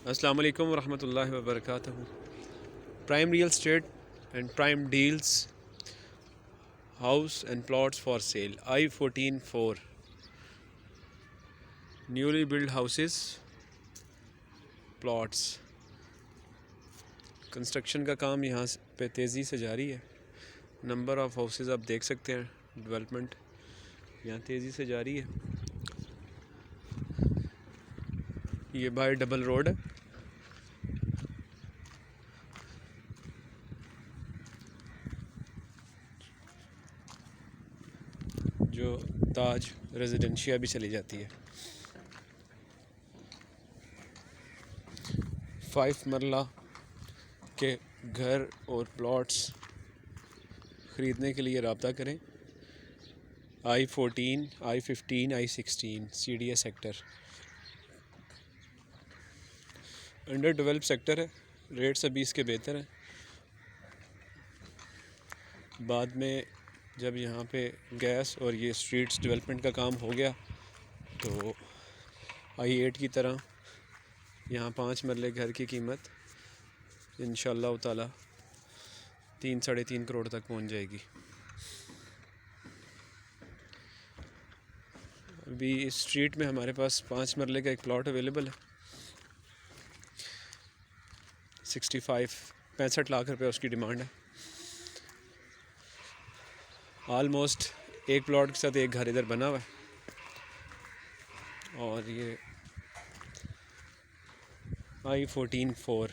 अस्सलाम वालेकुम वरहमतुल्लाहि वबरकातुहू। Prime real estate and prime deals house and plots for sale I-14 4 newly build houses plots. Construction का काम यहाँ पे तेज़ी से जारी है। नंबर ऑफ़ हाउसेस आप देख सकते हैं, डेवलपमेंट यहाँ तेज़ी से जारी है। ये बाय डबल रोड है। जो ताज रेजिडेंशिया भी चली जाती है। 5 मरला के घर और प्लॉट्स ख़रीदने के लिए रब्ता करें। I-14, I-15, I-16 CDA sector under develop sector है। रेट्स अभी इसके बेहतर हैं। बाद में जब यहाँ पे गैस और ये स्ट्रीट्स डेवलपमेंट का काम हो गया तो I-8 की तरह यहाँ 5 मरले घर की कीमत इंशाअल्लाह ताला 3-3.5 करोड़ तक पहुँच जाएगी। अभी इस स्ट्रीट में हमारे पास 5 मरले का एक प्लॉट अवेलेबल है। 65 लाख रुपए उसकी डिमांड है। ऑलमोस्ट एक प्लॉट के साथ एक घर इधर बना हुआ है। और ये I-14 4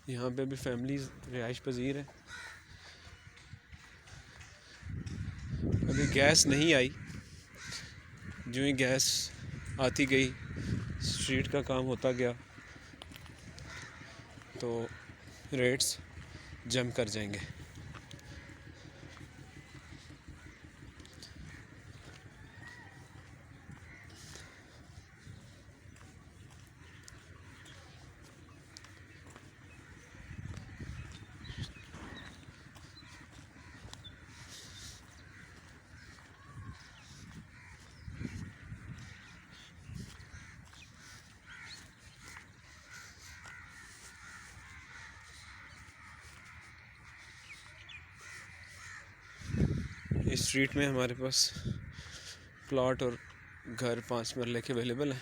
यहाँ पे भी फैमिलीज रिहाइश पजीर है। अभी गैस नहीं आई, जो ही गैस आती गई स्ट्रीट का काम होता गया तो रेट्स जम कर जाएंगे। इस स्ट्रीट में हमारे पास प्लॉट और घर 5 मरले के अवेलेबल हैं।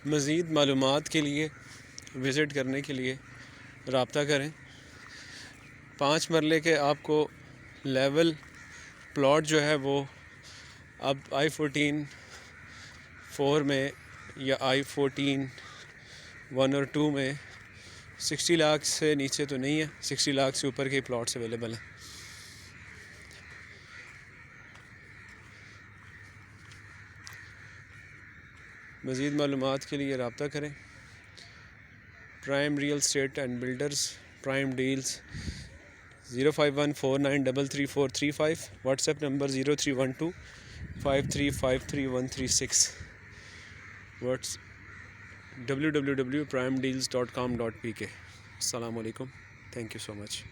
मज़ीद मालूमात के लिए विज़िट करने के लिए रब्ता करें। 5 मरले के आपको लेवल प्लॉट जो है वो अब I-14 4 में या I-14 1 और 2 में 60 लाख से नीचे तो नहीं है, 60 लाख से ऊपर के प्लॉट्स अवेलेबल हैं। मज़ीद मालूमात के लिए रब्ता करें। Prime real estate and builders prime deals 0514933435। WhatsApp number 031253533136। www.primedeals.com.pk। अस्सलाम वालेकुम, थैंक यू सो मच।